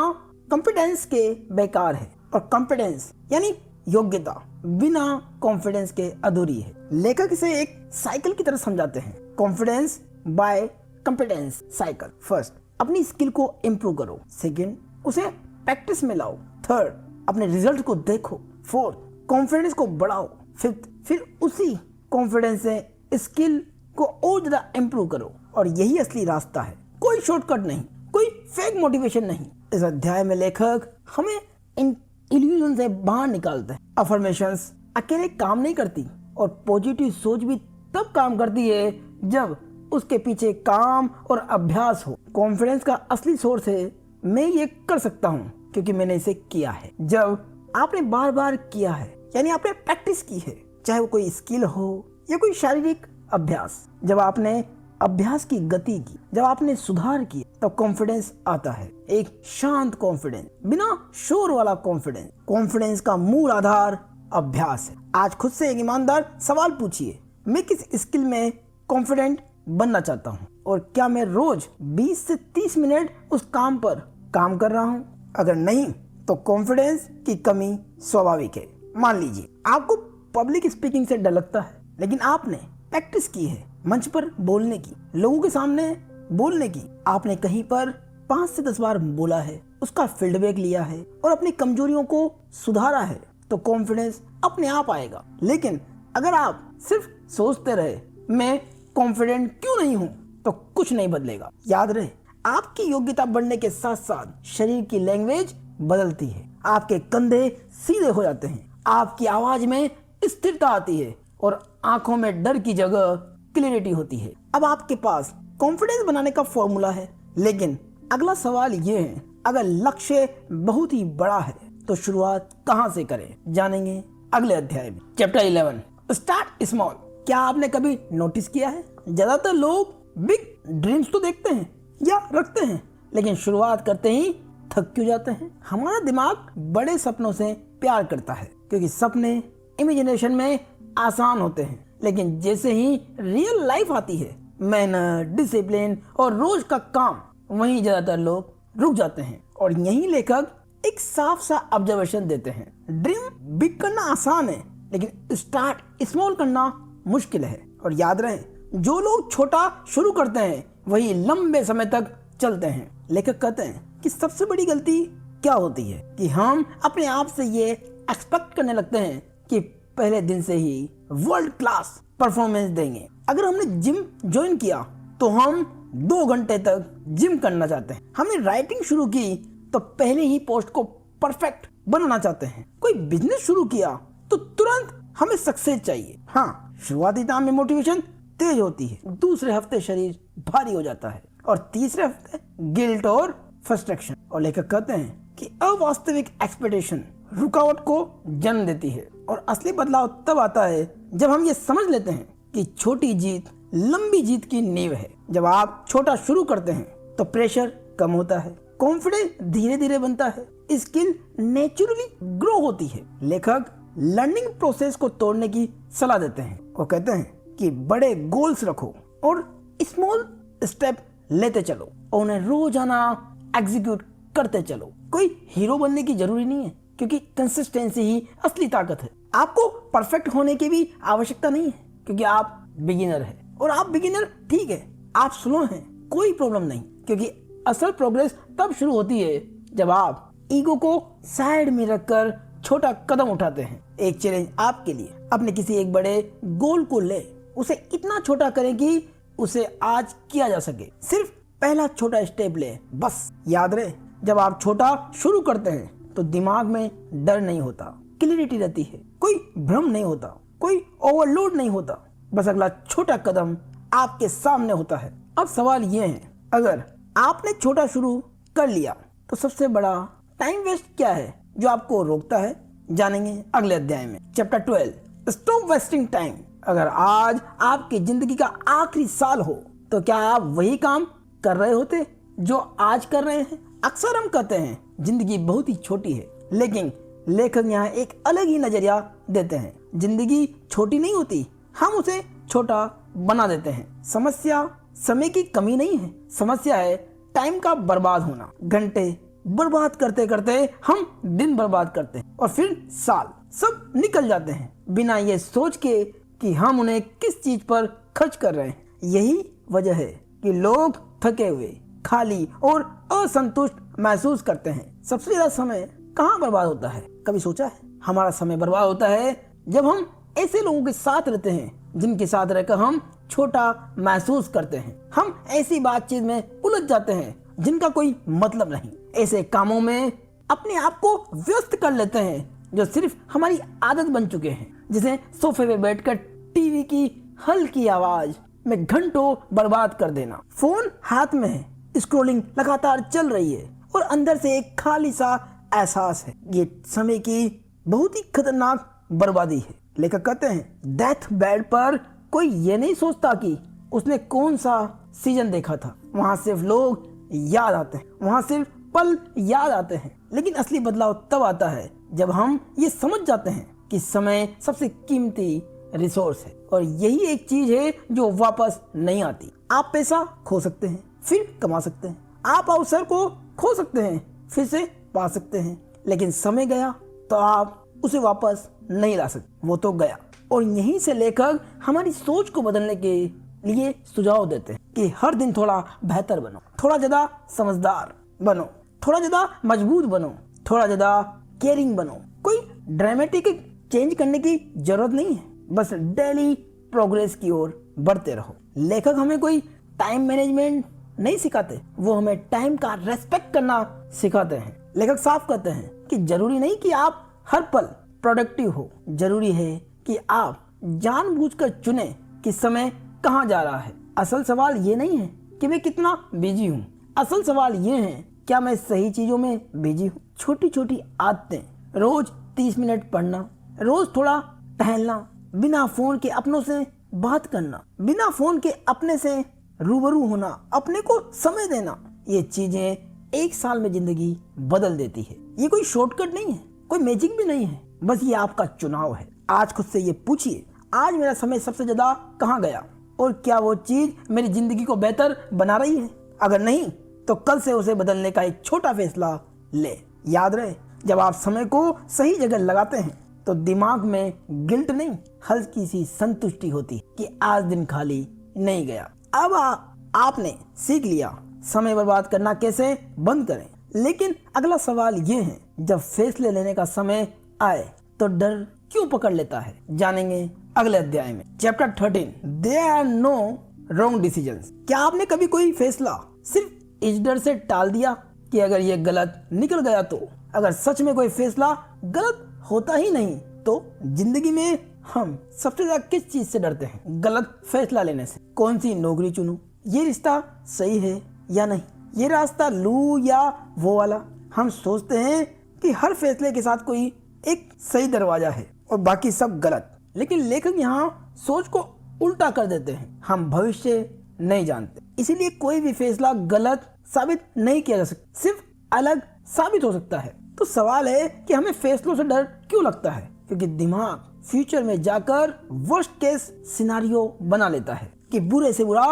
Speaker 1: कॉम्पिटेंस के बेकार है, और कॉम्पिटेंस यानी योग्यता बिना कॉन्फिडेंस के अधूरी है। लेखक इसे एक साइकिल की तरह समझाते हैं, confidence by competence cycle. First, अपनी स्किल को इम्प्रूव करो। सेकंड, उसे प्रैक्टिस में लाओ। थर्ड, अपने रिजल्ट को देखो। फोर्थ, कॉन्फिडेंस को बढ़ाओ। फिफ्थ, फिर उसी कॉन्फिडेंस से स्किल को और ज्यादा इम्प्रूव करो। और यही असली रास्ता है, कोई शॉर्टकट नहीं, कोई फेक मोटिवेशन नहीं। इस अध्याय में लेखक हमें इन इल्यूजन से बाहर निकालते हैं। अफर्मेशंस अकेले काम नहीं करती, और पॉजिटिव सोच भी तब काम करती है जब उसके पीछे काम और अभ्यास हो। कॉन्फिडेंस का असली सोर्स है, मैं ये कर सकता हूँ क्योंकि मैंने इसे किया है। जब आपने बार बार किया है, यानी आपने प्रैक्टिस की है, चाहे वो कोई स्किल हो या कोई शारीरिक अभ्यास, जब आपने अभ्यास की गति की, जब आपने सुधार किया, तब कॉन्फिडेंस आता है। एक शांत कॉन्फिडेंस, बिना शोर वाला कॉन्फिडेंस। कॉन्फिडेंस का मूल आधार अभ्यास है। आज खुद से एक ईमानदार सवाल पूछिए, मैं किस स्किल में कॉन्फिडेंट बनना चाहता हूँ, और क्या मैं रोज 20 से 30 मिनट उस काम पर काम कर रहा हूँ? अगर नहीं तो कॉन्फिडेंस की कमी स्वाभाविक है। मान लीजिए आपको पब्लिक स्पीकिंग से डर लगता है, लेकिन आपने प्रैक्टिस की है मंच पर बोलने की, लोगों के सामने बोलने की। आपने कहीं पर 5 से 10 बार बोला है, उसका फीडबैक लिया है और अपनी कमजोरियों को सुधारा है, तो कॉन्फिडेंस अपने आप आएगा। लेकिन अगर आप सिर्फ सोचते रहे मैं कॉन्फिडेंट क्यों नहीं हूं, तो कुछ नहीं बदलेगा। याद रहे, आपकी योग्यता बढ़ने के साथ साथ शरीर की लैंग्वेज बदलती है। आपके कंधे सीधे हो जाते हैं, आपकी आवाज में स्थिरता आती है, और आंखों में डर की जगह क्लैरिटी होती है। अब आपके पास कॉन्फिडेंस बनाने का फॉर्मूला है। लेकिन अगला सवाल ये है, अगर लक्ष्य बहुत ही बड़ा है तो शुरुआत कहां से करें, जानेंगे अगले अध्याय में। Chapter 11, start small. क्या आपने कभी नोटिस किया है, ज्यादातर लोग बिग ड्रीम्स तो देखते हैं या रखते हैं, लेकिन शुरुआत करते ही थक क्यों जाते हैं? हमारा दिमाग बड़े सपनों से प्यार करता है क्योंकि सपने इमेजिनेशन में आसान होते हैं, लेकिन जैसे ही रियल लाइफ आती है, मेहनत, डिसिप्लिन और रोज का काम, वहीं ज्यादातर लोग रुक जाते हैं। और यही लेखक एक साफ सा ऑब्जर्वेशन देते हैं, ड्रीम बिग करना आसान है, लेकिन स्टार्ट स्मॉल करना मुश्किल है। और याद रहे, जो लोग छोटा शुरू करते हैं वही लंबे समय तक चलते हैं। लेखक कहते हैं कि सबसे बड़ी गलती क्या होती है कि हम अपने आप से ये एक्सपेक्ट करने लगते हैं कि पहले दिन से ही वर्ल्ड क्लास परफॉर्मेंस देंगे। अगर हमने जिम ज्वाइन किया तो हम 2 घंटे तक जिम करना चाहते हैं। हमने राइटिंग शुरू की तो पहले ही पोस्ट को परफेक्ट बनाना चाहते हैं। कोई बिजनेस शुरू किया तो तुरंत हमें सक्सेस चाहिए। हाँ, शुरुआती काम में मोटिवेशन तेज होती है, दूसरे हफ्ते शरीर भारी हो जाता है, और तीसरे हफ्ते गिल्ट और फ्रस्ट्रेशन। और लेखक कहते हैं कि अवास्तविक एक्सपेक्टेशन रुकावट को जन्म देती है, और असली बदलाव तब आता है जब हम ये समझ लेते हैं कि छोटी जीत लंबी जीत की नींव है। जब आप छोटा शुरू करते हैं तो प्रेशर कम होता है, कॉन्फिडेंस धीरे धीरे बनता है, स्किल नेचुरली ग्रो होती है। लेखक लर्निंग प्रोसेस को तोड़ने की सलाह देते हैं। वो कहते हैं कि बड़े गोल्स रखो और स्मॉल स्टेप लेते चलो, और उन्हें रोजाना एग्जीक्यूट करते चलो। कोई हीरो बनने की जरूरी नहीं है, क्योंकि कंसिस्टेंसी ही असली ताकत है। आपको परफेक्ट होने की भी आवश्यकता नहीं है, क्योंकि आप बिगिनर हैं। और आप बिगिनर ठीक है, आप स्लो हैं, कोई प्रॉब्लम नहीं, क्योंकि असल प्रोग्रेस तब शुरू होती है जब आप ईगो को साइड में रखकर छोटा कदम उठाते हैं। एक चैलेंज आपके लिए, अपने किसी एक बड़े गोल को ले, उसे इतना छोटा करें कि उसे आज किया जा सके। सिर्फ पहला छोटा स्टेप ले, बस। याद रहे, जब आप छोटा शुरू करते हैं तो दिमाग में डर नहीं होता, क्लैरिटी रहती है, कोई भ्रम नहीं होता, कोई ओवरलोड नहीं होता, बस अगला छोटा कदम आपके सामने होता है। अब सवाल ये है, अगर आपने छोटा शुरू कर लिया तो सबसे बड़ा टाइम वेस्ट क्या है जो आपको रोकता है? जानेंगे अगले अध्याय में। Chapter 12, stop wasting time. अगर आज आपकी जिंदगी का आखिरी साल हो तो क्या आप वही काम कर रहे होते जो आज कर रहे हैं? अक्सर हम कहते हैं जिंदगी बहुत ही छोटी है, लेकिन लेखक यहाँ एक अलग ही नजरिया देते हैं। जिंदगी छोटी नहीं होती, हम उसे छोटा बना देते हैं। समस्या समय की कमी नहीं है, समस्या है टाइम का बर्बाद होना। घंटे बर्बाद करते करते हम दिन बर्बाद करते हैं और फिर साल सब निकल जाते हैं बिना ये सोच के कि हम उन्हें किस चीज पर खर्च कर रहे हैं। यही वजह है कि लोग थके हुए, खाली और असंतुष्ट महसूस करते हैं। सबसे ज्यादा समय कहाँ बर्बाद होता है? कभी सोचा है? हमारा समय बर्बाद होता है जब हम ऐसे लोगों के साथ रहते हैं जिनके साथ रहकर हम छोटा महसूस करते हैं। हम ऐसी बातचीत में उलझ जाते हैं जिनका कोई मतलब नहीं। ऐसे कामों में अपने आप को व्यस्त कर लेते हैं जो सिर्फ हमारी आदत बन चुके हैं, जैसे सोफे पे बैठकर टीवी की हल्की आवाज में घंटों बर्बाद कर देना। फोन हाथ में है, स्क्रॉलिंग लगातार चल रही है और अंदर से एक खाली सा एहसास है। ये समय की बहुत ही खतरनाक बर्बादी है। लेखक कहते हैं डेथ बेड पर कोई ये नहीं सोचता कि उसने कौन सा सीजन देखा था। वहां सिर्फ लोग याद आते हैं, वहां सिर्फ पल याद आते हैं। लेकिन असली बदलाव तब आता है जब हम ये समझ जाते हैं कि समय सबसे कीमती रिसोर्स है और यही एक चीज है जो वापस नहीं आती। आप पैसा खो सकते हैं, फिर कमा सकते हैं। आप अवसर को खो सकते हैं, फिर से पा सकते हैं। लेकिन समय गया तो आप उसे वापस नहीं ला सकते, वो तो गया। और यहीं से लेखक हमारी सोच को बदलने के लिए सुझाव देते हैं कि हर दिन थोड़ा बेहतर बनो, थोड़ा ज्यादा समझदार बनो, थोड़ा ज्यादा मजबूत बनो, थोड़ा ज्यादा केयरिंग बनो। कोई ड्रामेटिक चेंज करने की जरूरत नहीं है, बस डेली प्रोग्रेस की ओर बढ़ते रहो। लेखक हमें कोई टाइम मैनेजमेंट नहीं सिखाते, वो हमें टाइम का रेस्पेक्ट करना सिखाते हैं। लेखक साफ कहते हैं कि जरूरी नहीं कि आप हर पल प्रोडक्टिव हो, जरूरी है कि आप जानबूझकर चुने कि समय कहाँ जा रहा है। असल सवाल ये नहीं है कि मैं कितना बिजी हूँ, असल सवाल ये है क्या मैं सही चीजों में बिजी हूँ। छोटी छोटी आदतें, रोज 30 मिनट पढ़ना, रोज थोड़ा टहलना, बिना फोन के अपनों से बात करना, बिना फोन के अपने से रूबरू होना, अपने को समय देना, ये चीजें एक साल में जिंदगी बदल देती है। ये कोई शॉर्टकट नहीं है, कोई मैजिक भी नहीं है, बस ये आपका चुनाव है। आज खुद से ये पूछिए, आज मेरा समय सबसे ज्यादा कहाँ गया और क्या वो चीज मेरी जिंदगी को बेहतर बना रही है? अगर नहीं तो कल से उसे बदलने का एक छोटा फैसला ले। याद रहे, जब आप समय को सही जगह लगाते हैं तो दिमाग में गिल्ट नहीं, हल्की सी संतुष्टि होती कि आज दिन खाली नहीं गया। अब आपने सीख लिया समय बर्बाद करना कैसे बंद करें। लेकिन अगला सवाल ये है, जब फैसले लेने का समय आए तो डर क्यों पकड़ लेता है? जानेंगे अगले अध्याय में। Chapter 13, there are no wrong decisions. क्या आपने कभी कोई फैसला सिर्फ इस डर से टाल दिया कि अगर ये गलत निकल गया तो? अगर सच में कोई फैसला गलत होता ही नहीं तो जिंदगी में हम सबसे ज्यादा किस चीज से डरते हैं? गलत फैसला लेने से। कौन सी नौकरी चुनूं, ये रिश्ता सही है या नहीं, ये रास्ता लूं या वो वाला। हम सोचते हैं कि हर फैसले के साथ कोई एक सही दरवाजा है और बाकी सब गलत। लेकिन लेखक यहाँ सोच को उल्टा कर देते हैं। हम भविष्य नहीं जानते, इसीलिए कोई भी फैसला गलत साबित नहीं किया जा सकता, सिर्फ अलग साबित हो सकता है। तो सवाल है कि हमें फैसलों से डर क्यों लगता है? क्योंकि दिमाग फ्यूचर में जाकर वर्स्ट केस सिनारियो बना लेता है कि बुरे से बुरा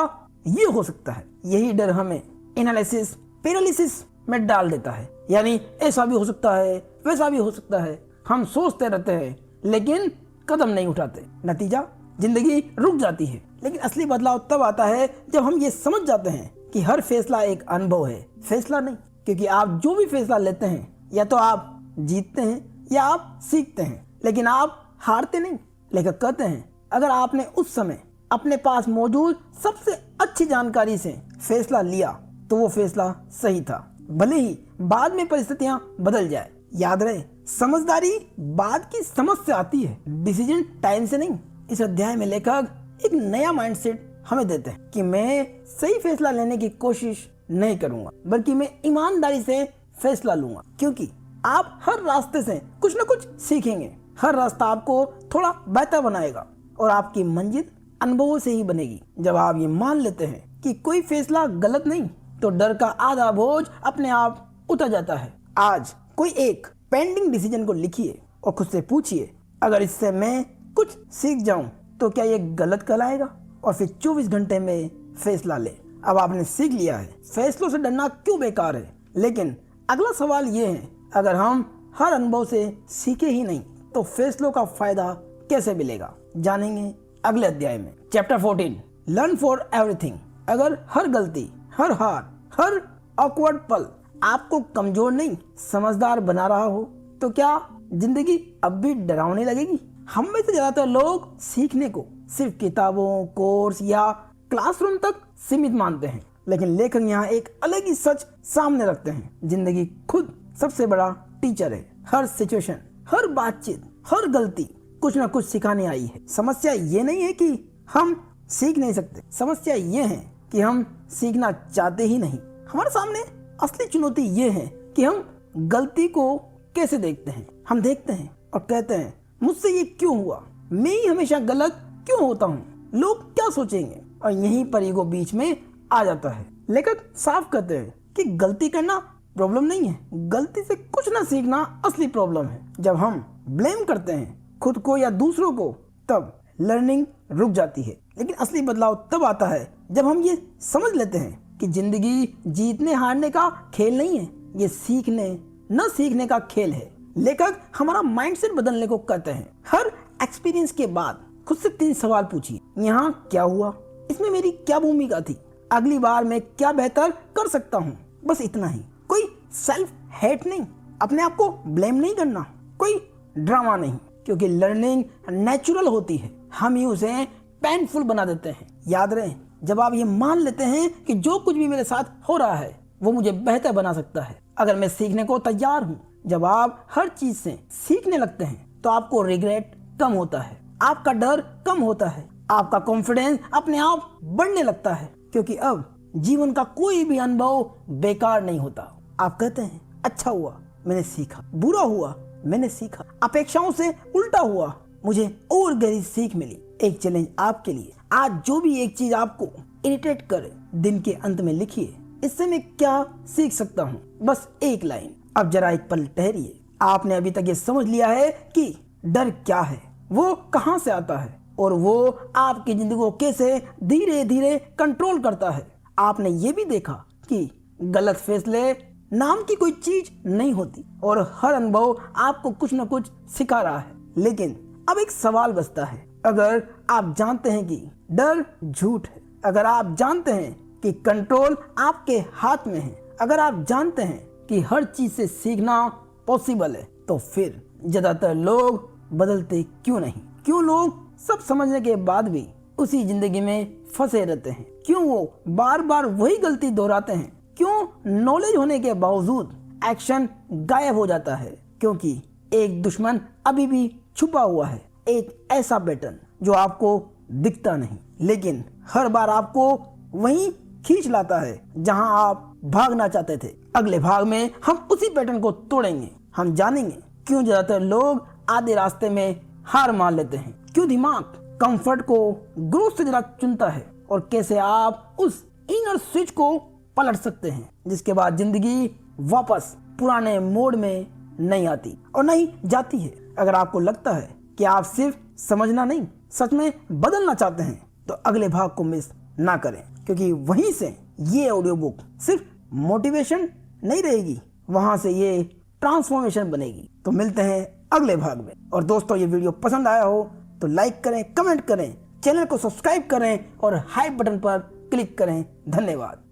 Speaker 1: ये हो सकता है। यही डर हमें एनालिसिस पैरालिसिस में डाल देता है। यानी ऐसा भी हो सकता है, वैसा भी हो सकता है। हम सोचते रहते हैं लेकिन कदम नहीं उठाते, नतीजा जिंदगी रुक जाती है। लेकिन असली बदलाव तब आता है जब हम ये समझ जाते हैं कि हर फैसला एक अनुभव है, फैसला नहीं। क्योंकि आप जो भी फैसला लेते हैं या तो आप जीतते हैं या आप सीखते हैं, लेकिन आप हारते नहीं। लेखक कहते हैं अगर आपने उस समय अपने पास मौजूद सबसे अच्छी जानकारी से फैसला लिया तो वो फैसला सही था, भले ही बाद में परिस्थितियां बदल जाए। याद रहे, समझदारी बाद की समझ से आती है, डिसीजन टाइम से नहीं। इस अध्याय में लेखक एक नया माइंडसेट हमें देते हैं कि मैं सही फैसला लेने की कोशिश नहीं करूंगा, बल्कि मैं ईमानदारी से फैसला लूंगा। क्योंकि आप हर रास्ते से कुछ न कुछ सीखेंगे, हर रास्ता आपको थोड़ा बेहतर बनाएगा और आपकी मंजिल अनुभवों से ही बनेगी। जब आप ये मान लेते हैं कि कोई फैसला गलत नहीं, तो डर का आधा बोझ अपने आप उतर जाता है। आज कोई एक पेंडिंग डिसीजन को लिखिए और खुद से पूछिए, अगर इससे मैं कुछ सीख जाऊं तो क्या ये गलत कहलाएगा? और फिर 24 घंटे में फैसला ले। अब आपने सीख लिया है फैसलों से डरना क्यों बेकार है। लेकिन अगला सवाल ये है, अगर हम हर अनुभव से सीखे ही नहीं तो फैसलों का फायदा कैसे मिलेगा? जानेंगे अगले अध्याय में। Chapter 14, learn for everything. अगर हर गलती, हर हार, हर ऑकवर्ड पल आपको कमजोर नहीं समझदार बना रहा हो तो क्या जिंदगी अब भी डरावनी लगेगी? हम में से ज्यादातर लोग सीखने को सिर्फ किताबों, कोर्स या क्लासरूम तक सीमित मानते हैं, लेकिन लेखक यहाँ एक अलग ही सच सामने रखते हैं। जिंदगी खुद सबसे बड़ा टीचर है। हर सिचुएशन, हर बातचीत, हर गलती कुछ ना कुछ सिखाने आई है। समस्या ये नहीं है कि हम सीख नहीं सकते, समस्या ये है कि हम सीखना चाहते ही नहीं। हमारे सामने असली चुनौती ये है कि हम गलती को कैसे देखते हैं। हम देखते हैं और कहते हैं मुझसे ये क्यों हुआ, मैं ही हमेशा गलत क्यों होता हूँ, लोग क्या सोचेंगे? और यहीं पर ईगो बीच में आ जाता है। लेखक साफ कहते हैं कि गलती करना प्रॉब्लम नहीं है, गलती से कुछ ना सीखना असली प्रॉब्लम है। जब हम ब्लेम करते हैं खुद को या दूसरों को, तब लर्निंग रुक जाती है। लेकिन असली बदलाव तब आता है जब हम ये समझ लेते हैं कि जिंदगी जीतने हारने का खेल नहीं है, ये सीखने न सीखने का खेल है। लेखक हमारा माइंडसेट बदलने को कहते हैं। हर एक्सपीरियंस के बाद खुद से 3 सवाल पूछिए, यहाँ क्या हुआ, इसमें मेरी क्या भूमिका थी, अगली बार मैं क्या बेहतर कर सकता हूँ। बस इतना ही। कोई सेल्फ हेट नहीं, अपने आप को ब्लेम नहीं करना, कोई ड्रामा नहीं, क्योंकि लर्निंग नेचुरल होती है, हम ही उसे पेनफुल बना देते हैं। याद रहे, जब आप ये मान लेते हैं कि जो कुछ भी मेरे साथ हो रहा है वो मुझे बेहतर बना सकता है अगर मैं सीखने को तैयार हूँ। जब आप हर चीज से सीखने लगते हैं तो आपको रिग्रेट कम होता है, आपका डर कम होता है, आपका कॉन्फिडेंस अपने आप बढ़ने लगता है, क्योंकि अब जीवन का कोई भी अनुभव बेकार नहीं होता। आप कहते हैं अच्छा हुआ मैंने सीखा, बुरा हुआ मैंने सीखा, अपेक्षाओं से उल्टा हुआ मुझे और गहरी सीख मिली। एक चैलेंज आपके लिए, आज जो भी एक चीज आपको इरिटेट करे दिन के अंत में लिखिए, इससे मैं क्या सीख सकता हूँ, बस एक लाइन। अब जरा एक पल ठहरिए। आपने अभी तक ये समझ लिया है कि डर क्या है, वो कहाँ से आता है और वो आपकी जिंदगी को कैसे धीरे धीरे कंट्रोल करता है। आपने ये भी देखा कि गलत फैसले नाम की कोई चीज नहीं होती और हर अनुभव आपको कुछ न कुछ सिखा रहा है। लेकिन अब एक सवाल बचता है, अगर आप जानते हैं कि डर झूठ है, अगर आप जानते हैं कि कंट्रोल आपके हाथ में है, अगर आप जानते हैं कि हर चीज से सीखना पॉसिबल है, तो फिर ज्यादातर लोग बदलते क्यों नहीं? क्यों लोग सब समझने के बाद भी उसी जिंदगी में फंसे रहते हैं? क्यों वो बार बार वही गलती दोहराते हैं? क्यों नॉलेज होने के बावजूद एक्शन गायब हो जाता है? क्योंकि एक दुश्मन अभी भी छुपा हुआ है, एक ऐसा पैटर्न जो आपको दिखता नहीं, लेकिन हर बार आपको वहीं खींच लाता है जहां आप भागना चाहते थे। अगले भाग में हम उसी पैटर्न को तोड़ेंगे। हम जानेंगे क्यों ज्यादातर लोग आधे रास्ते में हार मान लेते हैं, क्यों दिमाग कंफर्ट को ग्रोथ से ज्यादा चुनता है, और कैसे आप उस इनर स्विच को पलट सकते हैं जिसके बाद जिंदगी वापस पुराने मोड में नहीं आती और नहीं जाती है। अगर आपको लगता है कि आप सिर्फ समझना नहीं सच में बदलना चाहते हैं तो अगले भाग को मिस ना करें, क्योंकि वहीं से ये ऑडियो बुक सिर्फ मोटिवेशन नहीं रहेगी, वहां से ये ट्रांसफॉर्मेशन बनेगी। तो मिलते हैं अगले भाग में। और दोस्तों, ये वीडियो पसंद आया हो तो लाइक करें, कमेंट करें, चैनल को सब्सक्राइब करें और हाई बटन पर क्लिक करें। धन्यवाद।